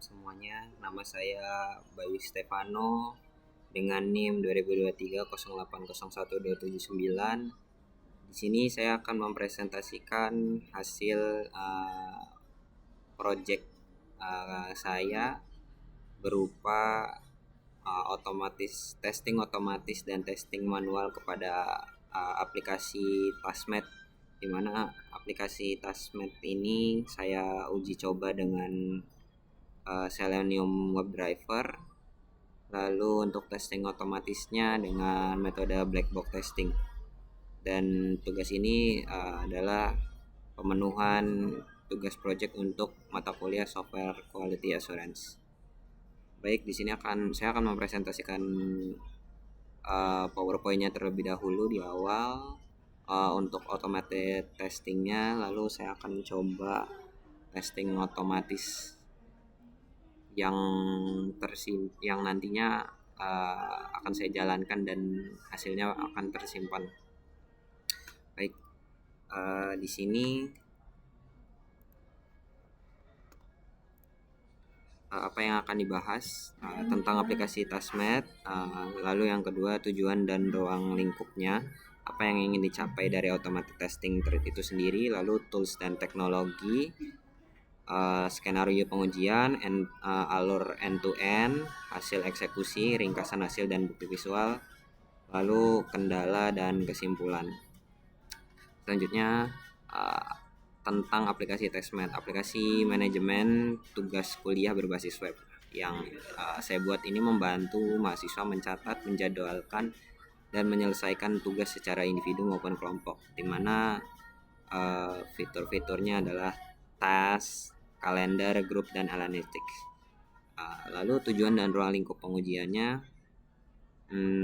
semuanya. Nama saya Bayu Stefano dengan NIM 2023 0801 279. Di sini saya akan mempresentasikan hasil project saya berupa testing otomatis dan testing manual kepada aplikasi TaskMate, di mana aplikasi TaskMate ini saya uji coba dengan Selenium WebDriver. Lalu untuk testing otomatisnya dengan metode black box testing. Dan tugas ini adalah pemenuhan tugas project untuk mata kuliah Software Quality Assurance. Baik, di sini saya akan mempresentasikan PowerPoint-nya terlebih dahulu di awal untuk automated testingnya. Lalu saya akan coba testing otomatis yang nantinya akan saya jalankan dan hasilnya akan tersimpan. Baik, di sini apa yang akan dibahas tentang aplikasi TaskMate, lalu yang kedua tujuan dan ruang lingkupnya, apa yang ingin dicapai dari automated testing itu sendiri, lalu tools dan teknologi, skenario pengujian, alur end-to-end, hasil eksekusi, ringkasan hasil dan bukti visual, lalu kendala dan kesimpulan. Selanjutnya tentang aplikasi TaskMate, aplikasi manajemen tugas kuliah berbasis web yang saya buat ini membantu mahasiswa mencatat, menjadwalkan, dan menyelesaikan tugas secara individu maupun kelompok, di mana fitur-fiturnya adalah task, kalender, grup, dan analytics. Lalu tujuan dan ruang lingkup pengujiannya.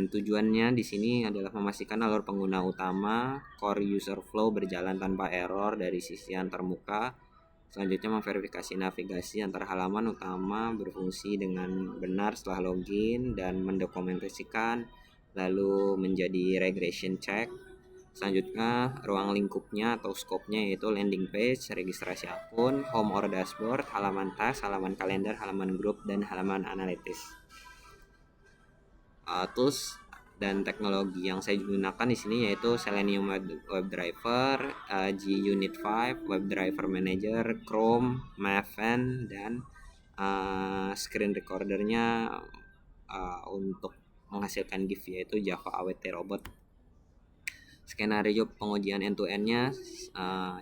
Tujuannya di sini adalah memastikan alur pengguna utama core user flow berjalan tanpa error dari sisi antarmuka. Selanjutnya memverifikasi navigasi antar halaman utama berfungsi dengan benar setelah login dan mendokumentasikan, lalu menjadi regression check. Selanjutnya ruang lingkupnya atau scope-nya yaitu landing page, registrasi akun, home or dashboard, halaman task, halaman kalender, halaman grup, dan halaman analytics. Tools dan teknologi yang saya gunakan di sini yaitu Selenium WebDriver, JUnit 5, WebDriver Manager, Chrome, Maven, dan screen recordernya untuk menghasilkan GIF yaitu Java Awt Robot. Skenario pengujian end-to-end-nya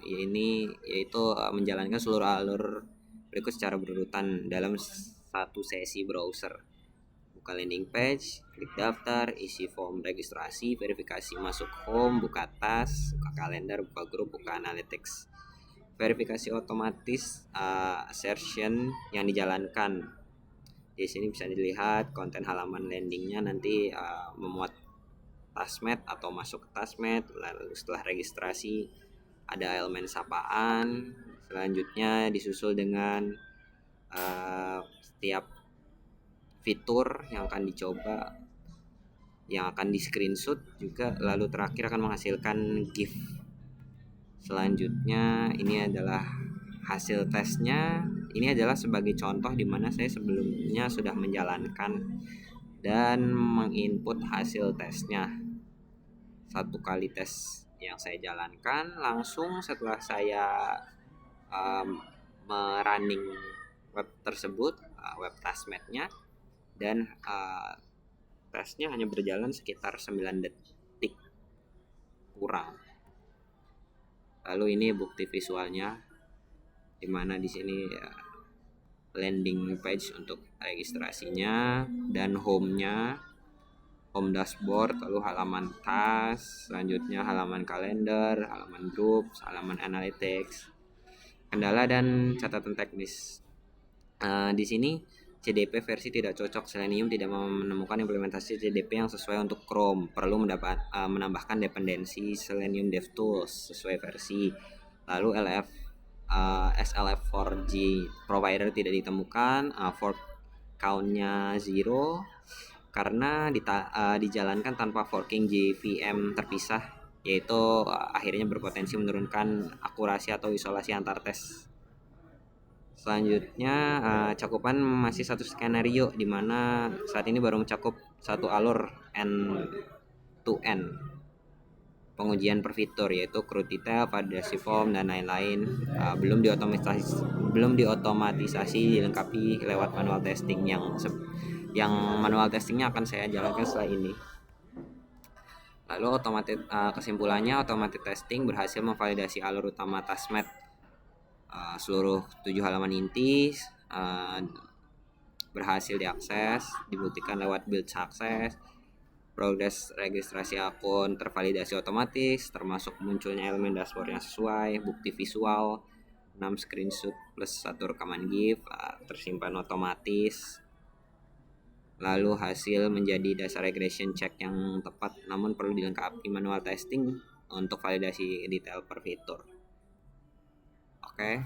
yaitu menjalankan seluruh alur berikut secara berurutan dalam satu sesi browser. Buka landing page, klik daftar, isi form registrasi, verifikasi masuk home, buka task, buka kalender, buka grup, buka analytics. Verifikasi otomatis assertion yang dijalankan. Di sini bisa dilihat konten halaman landingnya nanti memuat TaskMate atau masuk ke TaskMate. Lalu setelah registrasi ada elemen sapaan. Selanjutnya disusul dengan setiap fitur yang akan dicoba, yang akan di screenshot juga, lalu terakhir akan menghasilkan GIF. Selanjutnya ini adalah hasil tesnya. Ini adalah sebagai contoh di mana saya sebelumnya sudah menjalankan dan menginput hasil tesnya. Satu kali tes yang saya jalankan, langsung setelah saya merunning web tersebut, web TaskMate-nya, dan tesnya hanya berjalan sekitar 9 detik kurang. Lalu ini bukti visualnya, di mana di sini landing page untuk registrasinya dan home-nya, home dashboard, lalu halaman task, selanjutnya halaman kalender, halaman grup, halaman analytics, kendala dan catatan teknis. Di sini CDP versi tidak cocok. Selenium tidak menemukan implementasi CDP yang sesuai untuk Chrome. Perlu menambahkan dependensi Selenium DevTools sesuai versi. Lalu SLF4G provider tidak ditemukan. Fork count-nya 0 karena dijalankan tanpa forking JVM terpisah, yaitu akhirnya berpotensi menurunkan akurasi atau isolasi antar tes. Selanjutnya cakupan masih satu skenario, di mana saat ini baru mencakup satu alur end to end pengujian per fitur, yaitu CRUD detail, validasi form, dan lain-lain. Belum diotomatisasi dilengkapi lewat manual testing yang manual testingnya akan saya jalankan setelah ini. Lalu kesimpulannya, automated testing berhasil memvalidasi alur utama tasmet seluruh 7 halaman inti berhasil diakses, dibuktikan lewat build sukses, progres registrasi akun tervalidasi otomatis, termasuk munculnya elemen dashboard yang sesuai, bukti visual, 6 screenshot plus 1 rekaman GIF tersimpan otomatis. Lalu hasil menjadi dasar regression check yang tepat, namun perlu dilengkapi manual testing untuk validasi detail per fitur. Oke,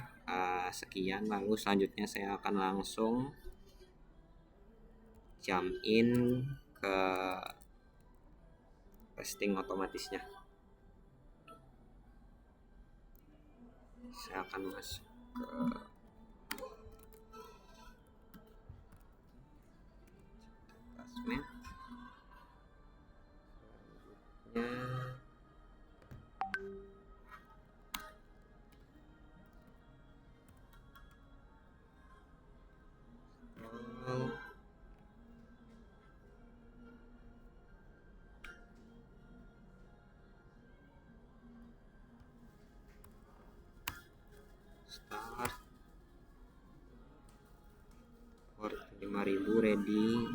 sekian. Lalu selanjutnya saya akan langsung jump in ke testing otomatisnya. Saya akan masuk ke tasmet. Start port 5000 ready.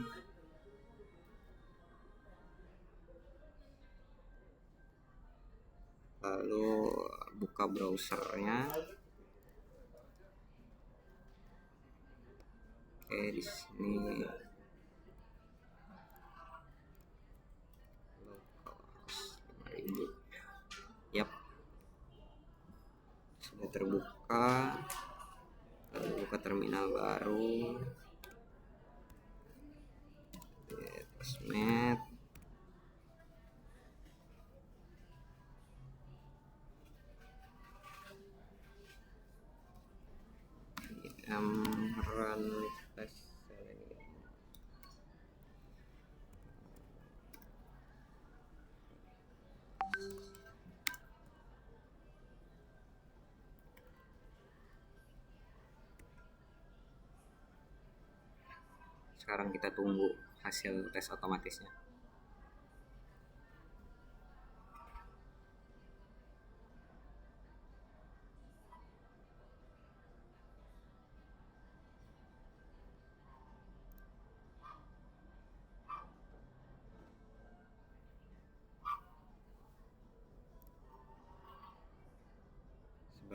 Lalu buka browsernya. Oke, di sini yap, sudah terbuka. Lalu buka terminal baru, tasmet. Run test. Sekarang kita tunggu hasil tes otomatisnya.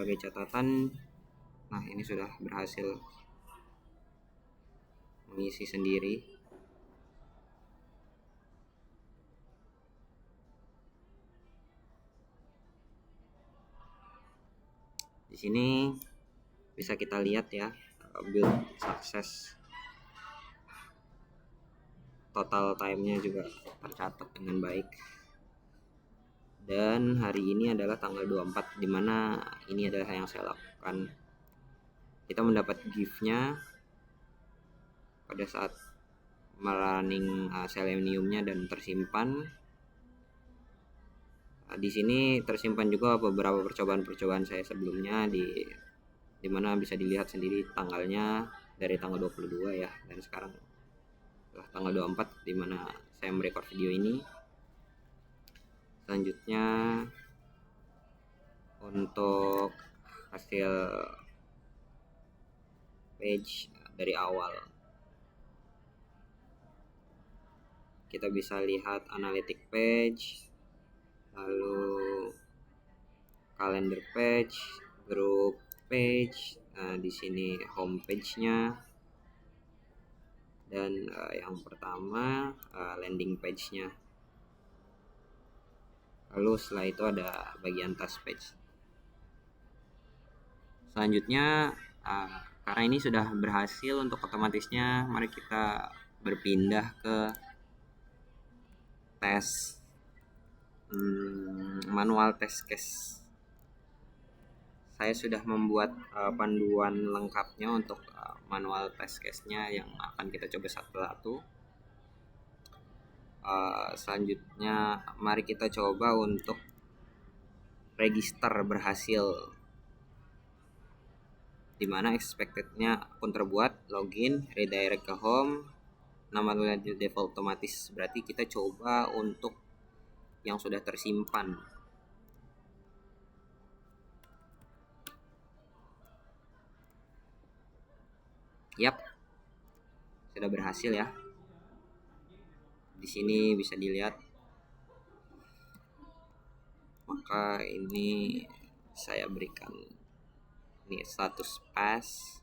Sebagai catatan, nah ini sudah berhasil mengisi sendiri. Di sini bisa kita lihat ya, build sukses. Total time-nya juga tercatat dengan baik. Dan hari ini adalah tanggal 24, dimana ini adalah yang saya lakukan. Kita mendapat GIF-nya pada saat merunning Selenium-nya dan tersimpan. Di sini tersimpan juga beberapa percobaan saya sebelumnya, di mana bisa dilihat sendiri tanggalnya dari tanggal 22 ya, dan sekarang tanggal 24 di mana saya merekord video ini. Selanjutnya untuk hasil page dari awal, kita bisa lihat analytic page, lalu calendar page, group page, di sini home page-nya, dan yang pertama landing page-nya. Lalu setelah itu ada bagian task page. Selanjutnya karena ini sudah berhasil untuk otomatisnya, mari kita berpindah ke manual test case saya sudah membuat panduan lengkapnya untuk manual test case-nya yang akan kita coba satu-satu. Selanjutnya mari kita coba untuk register berhasil, dimana expected-nya akun terbuat, login, redirect ke home, nama default otomatis. Berarti kita coba untuk yang sudah tersimpan. Yap, sudah berhasil ya. Di sini bisa dilihat. Maka ini saya berikan ini status pass.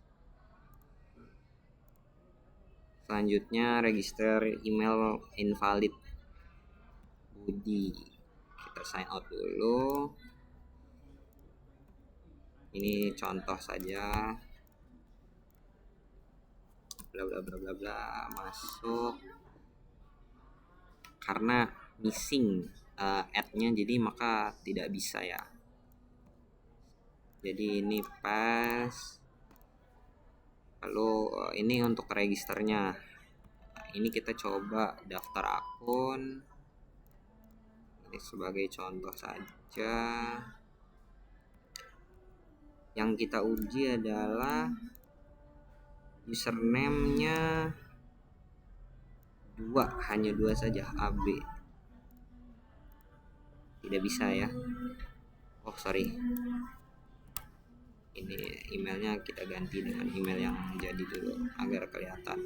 Selanjutnya register email invalid Budi. Kita sign out dulu. Ini contoh saja. Bla bla bla bla bla, masuk. Karena missing ad-nya, jadi maka tidak bisa ya. Jadi ini pas. Lalu ini untuk registernya. Ini kita coba daftar akun. Ini sebagai contoh saja. Yang kita uji adalah username-nya hanya dua saja, AB. Tidak bisa ya. Oh sorry, ini emailnya kita ganti dengan email yang jadi dulu agar kelihatan.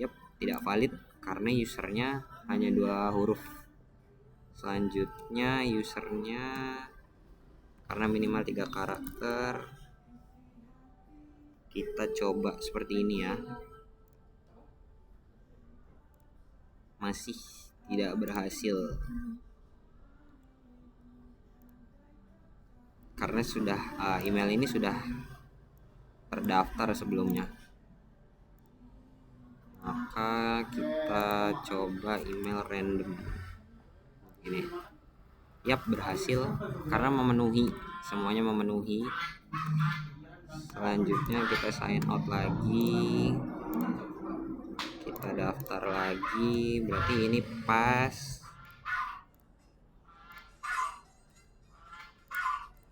Yap, tidak valid karena usernya hanya 2 huruf. Selanjutnya usernya karena minimal 3 karakter. Kita coba seperti ini ya. Masih tidak berhasil karena sudah email ini sudah terdaftar sebelumnya. Maka kita coba email random ini. Yap, berhasil karena memenuhi, semuanya memenuhi. Selanjutnya kita sign out lagi, kita daftar lagi, berarti ini pas.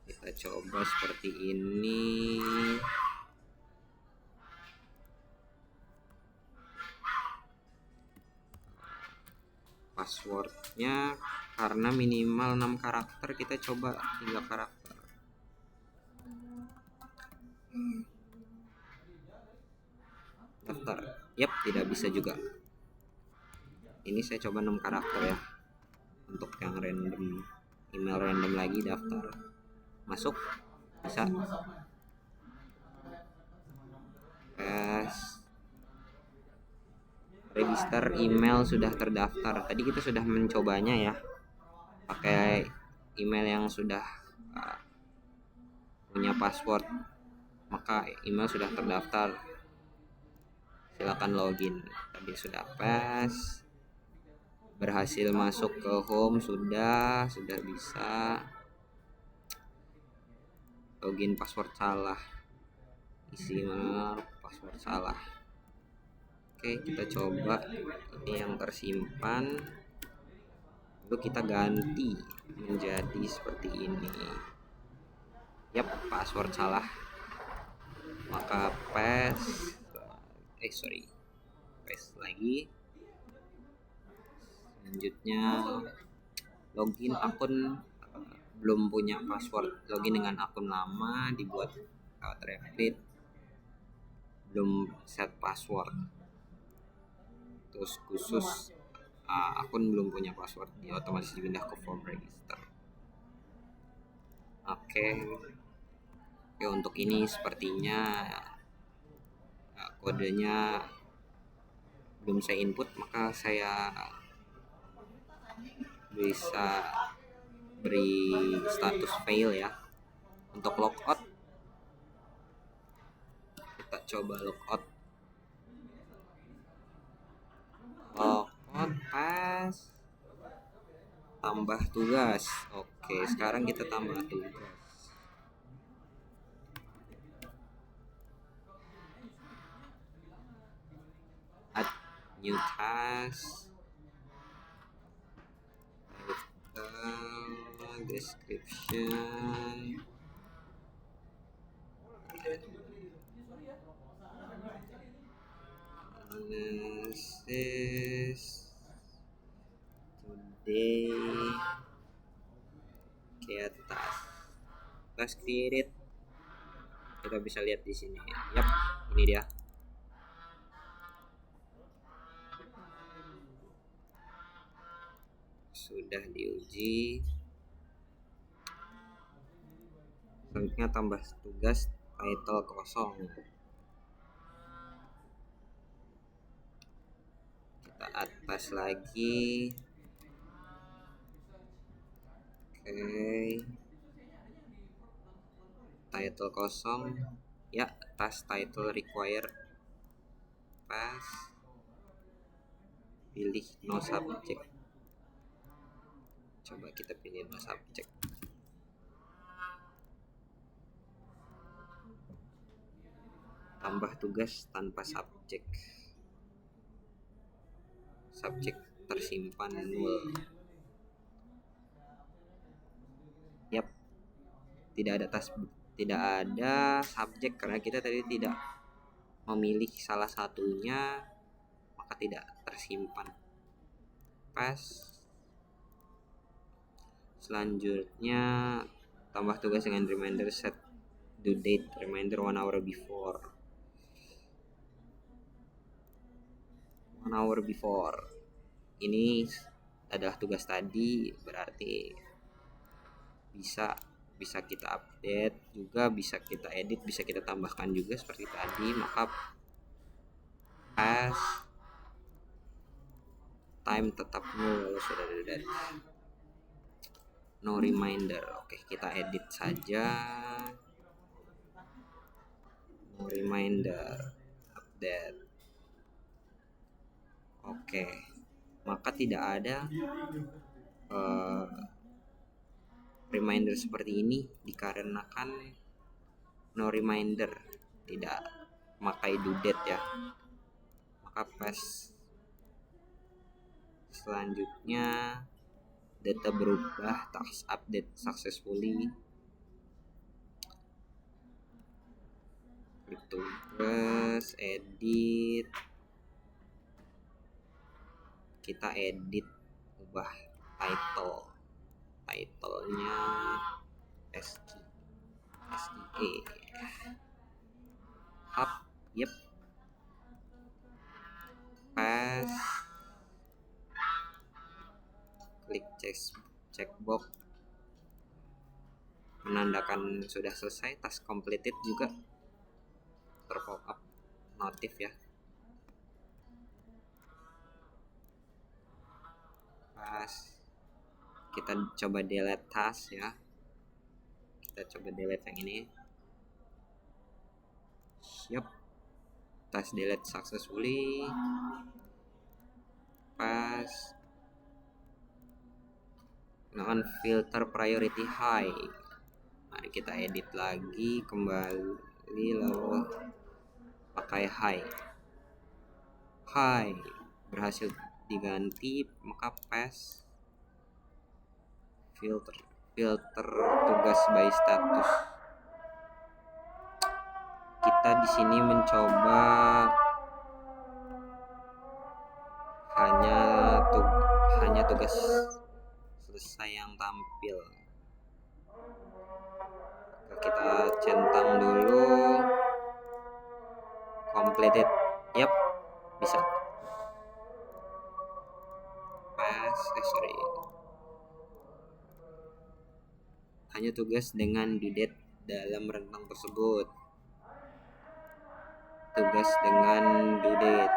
Kita coba seperti ini. Passwordnya karena minimal 6 karakter, kita coba 3 karakter. Daftar. Yap, tidak bisa juga. Ini saya coba 6 karakter ya. Untuk yang random, email random lagi, daftar. Masuk. Bisa. Register email sudah terdaftar. Tadi kita sudah mencobanya ya, pakai email yang sudah punya password, maka email sudah terdaftar. Silakan login. Tadi sudah pas, berhasil masuk ke home, sudah bisa. Login password salah, isi password salah. Oke, kita coba ini yang tersimpan, lalu kita ganti menjadi seperti ini. Yap, password salah, maka paste lagi. Selanjutnya login akun, belum punya password, login dengan akun lama, dibuat repeat, belum set password. Terus khusus akun belum punya password, dia otomatis dipindah ke form register. Oke, untuk ini sepertinya kodenya belum saya input, maka saya bisa beri status fail ya. Untuk logout, kita coba logout pas, tambah tugas. Oke, sekarang kita tambah tugas. new task, description, analysis, today, create task created. Kita bisa lihat di sini. Yap, ini dia. Sudah diuji. Selanjutnya tambah tugas title kosong. Kita atas lagi. Oke. Title kosong. Ya, task title require. Pas. Pilih no subject. Coba kita pilih no subject. Tambah tugas tanpa subjek. Subjek tersimpan 0. Yap. Tidak ada subjek karena kita tadi tidak memilih salah satunya, maka tidak tersimpan. Pas. Selanjutnya tambah tugas dengan reminder set due date, reminder 1 hour before. 1 hour before. Ini adalah tugas tadi, berarti bisa kita update juga, bisa kita edit, bisa kita tambahkan juga seperti tadi. Maka pas time tetap 0 kalau sudah ada no reminder. Oke, kita edit saja. No reminder, update. Oke, maka tidak ada reminder seperti ini dikarenakan no reminder, tidak memakai due date ya. Maka pas selanjutnya data berubah, task update successfully. Klik tugas, edit. Kita edit, ubah title-nya SGE. Up, yep. Pas. Klik checkbox menandakan sudah selesai. Task completed juga terpop up notif ya. Pas kita coba delete task ya. Kita coba delete yang ini. Siap. Task delete successfully. Pas. Gunakan filter priority high. Mari kita edit lagi, kembali lalu pakai high. Berhasil diganti, maka pas filter tugas by status. Kita di sini mencoba hanya tugas selesai yang tampil. Kita centang dulu completed. Yap, bisa. Hanya tugas dengan due date dalam rentang tersebut. Tugas dengan due date.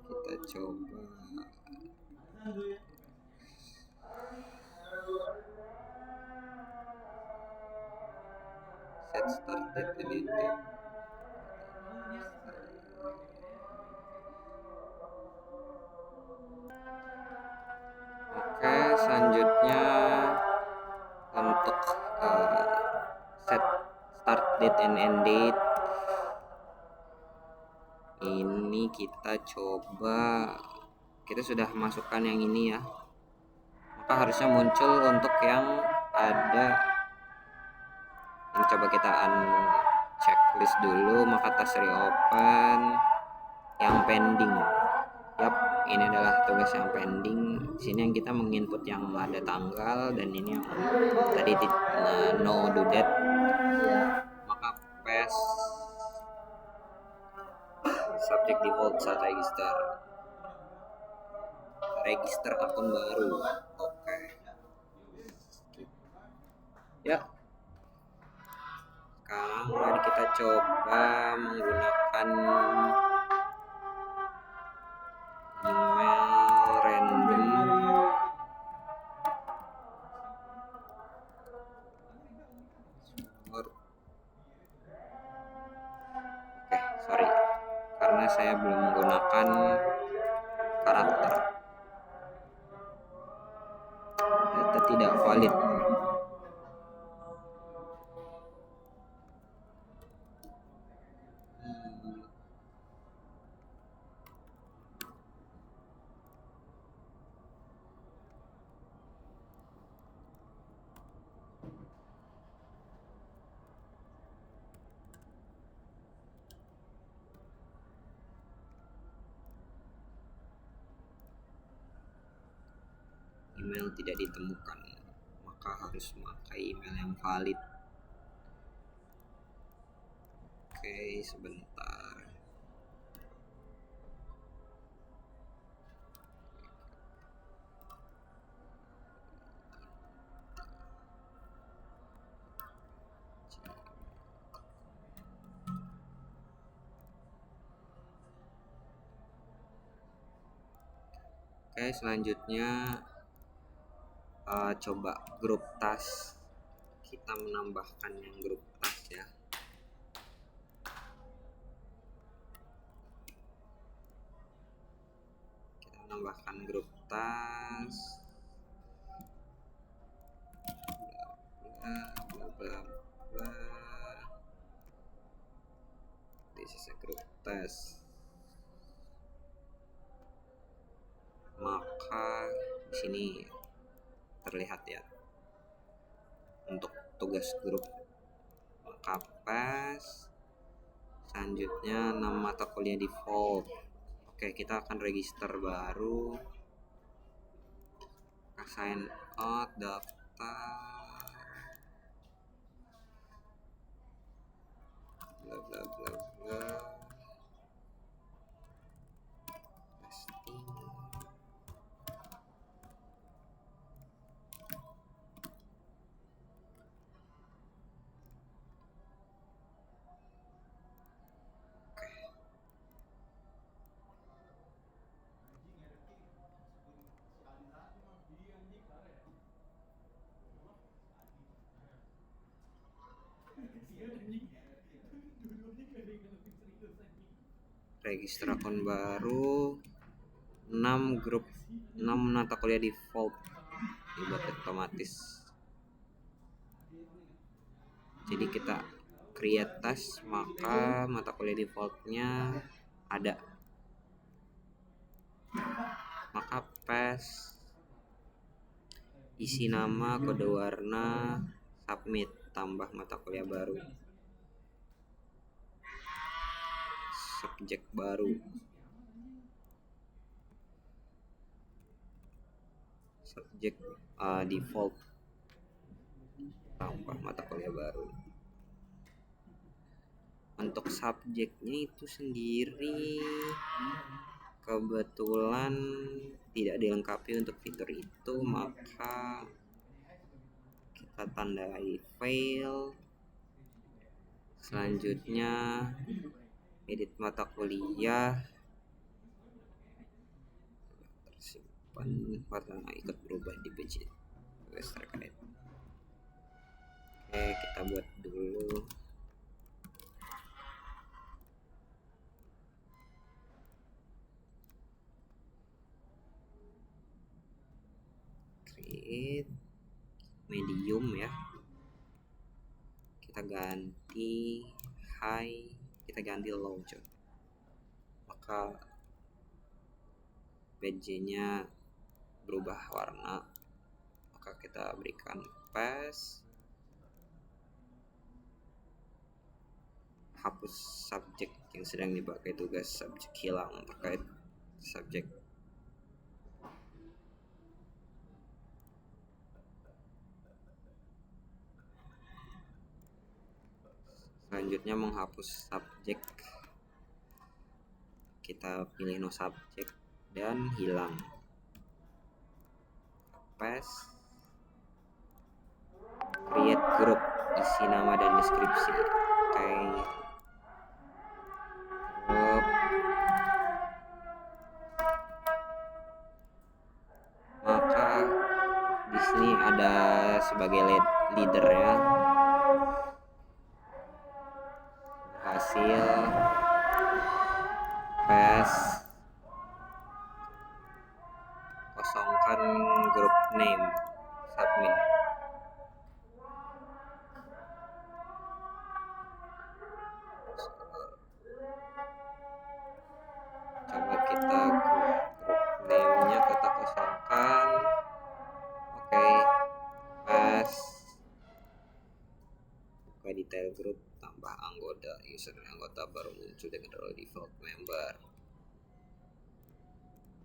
Kita coba set start date deleted. Oke, selanjutnya untuk kita coba, kita sudah masukkan yang ini ya, maka harusnya muncul untuk yang ada ini. Coba kita checklist dulu, maka tas reopen yang pending. Yap, ini adalah tugas yang pending. Sini yang kita menginput yang ada tanggal, dan ini yang tadi no do that. Maka paste subject default saat register akun baru. Oke. Ya. Sekarang mari kita coba menggunakan email random. Sorry, karena saya belum menggunakan karakter, data tidak valid. Email tidak ditemukan, maka harus memakai email yang valid. Oke, sebentar. Oke, selanjutnya coba grup tas. Kita menambahkan yang grup tas ya. Kita menambahkan grup tas. Bla bla bla. This is a group test. Maka di sini terlihat ya untuk tugas grup. Maka paste. Selanjutnya nama mata kuliah default. Oke, kita akan register baru. Sign out, daftar, bla bla bla bla. Register akun baru, 6 grup, 6 mata kuliah default dibuat otomatis. Jadi kita create task, maka mata kuliah defaultnya ada. Maka paste, isi nama, kode warna, submit, tambah mata kuliah baru, subjek baru, subjek default, tambah mata kuliah baru. Untuk subjeknya itu sendiri kebetulan tidak dilengkapi untuk fitur itu, maka kita tandai fail. Selanjutnya edit mata kuliah, tersimpan, warna ikut berubah di budget terkait. Oke, kita buat dulu. Create medium ya, kita ganti high, kita ganti low coba. Maka badge-nya berubah warna, maka kita berikan pass. Hapus subjek yang sedang dipakai tugas, subjek hilang terkait subjek. Selanjutnya menghapus subjek, kita pilih no subject dan hilang. Pass, create group, isi nama dan deskripsi. Oke. Group. Maka di sini ada sebagai leadernya. Hasil pass, kosongkan grup name, submit. Coba kita grup name-nya kita kosongkan. Oke, pass, buka detail grup, tambah anggota, user dan anggota baru muncul dengan role default member.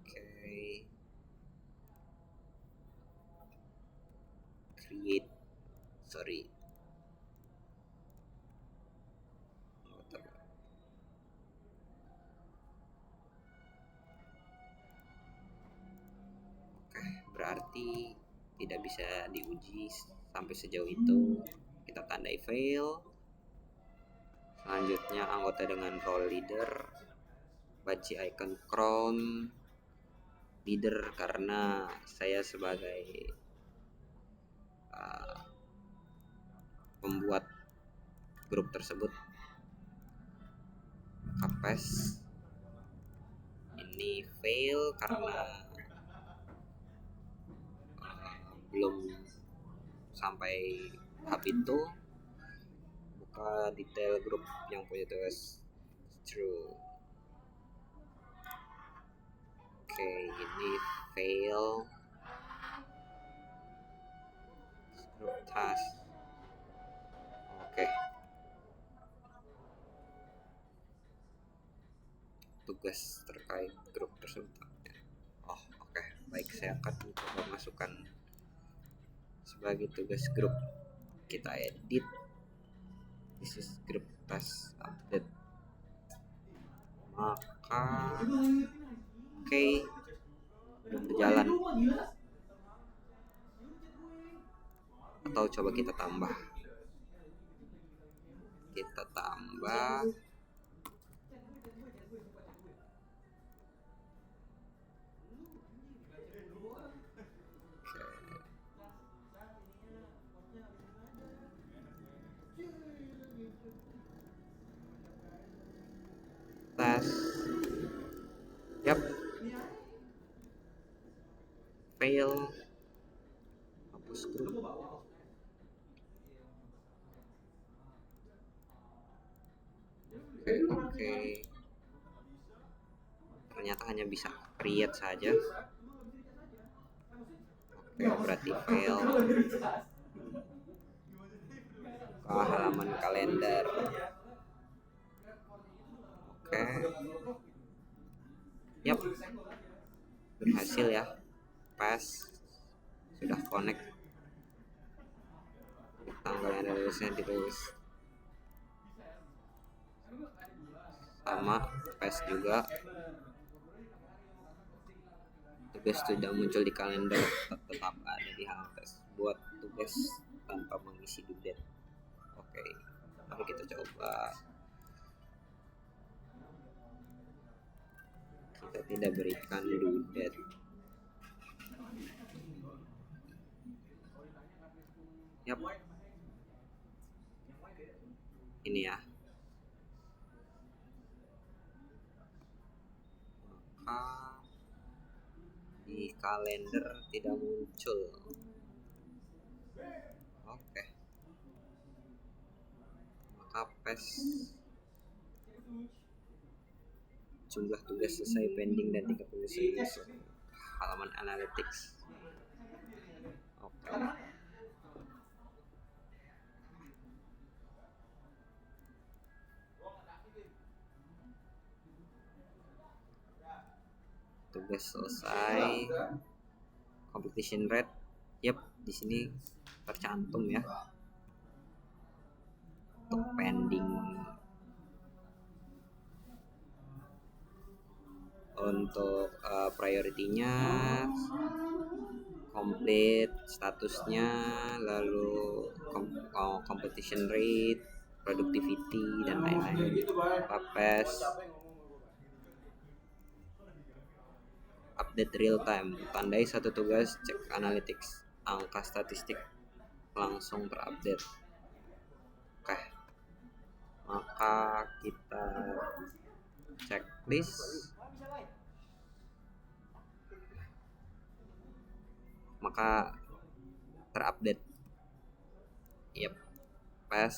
Oke, create, anggota baru. Oke, berarti tidak bisa diuji sampai sejauh itu. Kita tandai fail. Selanjutnya anggota dengan role leader, baci icon crown leader karena saya sebagai pembuat grup tersebut. Kapes ini fail karena belum sampai tahap itu. Buka detail grup yang punya tugas true. Oke, ini fail. Group task. Oke. Tugas terkait grup tersebut. Oh, oke. Baik, saya akan mencoba masukkan sebagai tugas grup. Kita edit. This is group task update. Maka oke, udah berjalan. Atau coba kita tambah. Tes. Yap. Fail. Hapus grup. Oke. Ternyata hanya bisa create saja. Oke, berarti fail. Ke halaman kalender. Oke. Yap. Berhasil ya. Pas. Sudah connect. Tanggal yang ada ditulis. Sama pas juga. Tugas sudah muncul di kalender, tetap ada di Hangtes. Buat tugas tanpa mengisi due date. Oke, mari kita coba. Kita tidak berikan due date. Yap. Ini ya. Maka di kalender tidak muncul. Oke. Maka paste. jumlah tugas selesai pending dan tingkat penyelesaian halaman analytics. Oke. Tugas selesai, completion rate, yep, di sini tercantum ya. Untuk pending, untuk priority-nya complete, statusnya, lalu competition rate, productivity dan lain-lain. Papes, update real time, tandai satu tugas, cek analytics, angka statistik langsung terupdate. Oke, maka kita checklist, maka terupdate. Yep, pas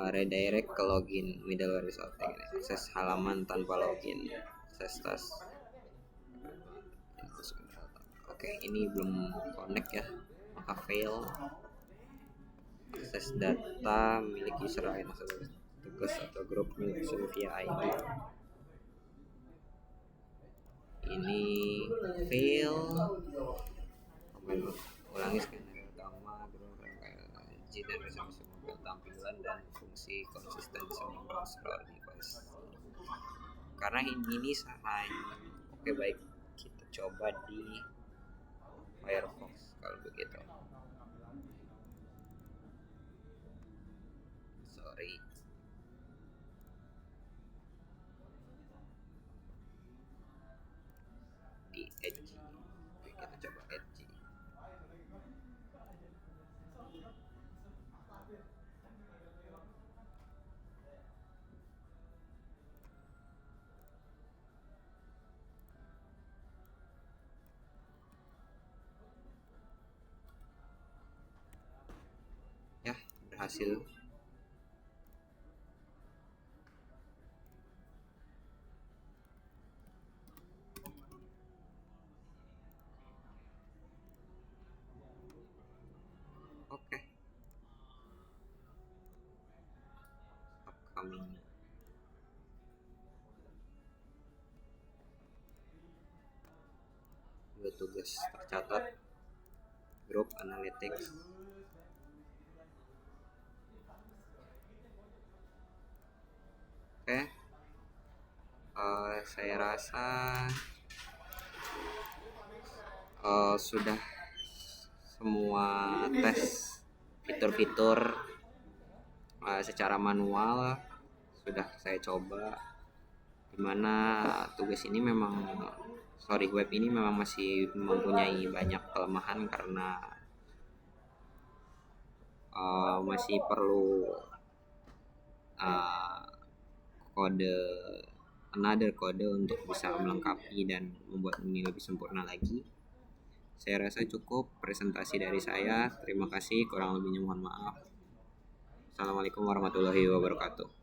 redirect ke login, middleware resulting, akses halaman tanpa login, akses tas. Oke, ini belum connect ya, maka fail. Akses data milik user lain, tugas atau grup milik user via ID. Ini fail. Ulangi skenario utama, G dan resolusi mobil, tampilan dan fungsi konsisten semua browser device. Karena ini sangat oke, baik, kita coba di Firefox kalau begitu. Sorry. Di Edge. Oke, kita coba Edge. Ya, berhasil. Oke. Upcoming. Dua tugas tercatat. Group Analytics. Oke. Saya rasa sudah semua tes fitur-fitur secara manual sudah saya coba, dimana tugas ini web ini memang masih mempunyai banyak kelemahan karena masih perlu kode untuk bisa melengkapi dan membuat ini lebih sempurna lagi. Saya rasa cukup presentasi dari saya. Terima kasih, kurang lebihnya mohon maaf. Assalamualaikum warahmatullahi wabarakatuh.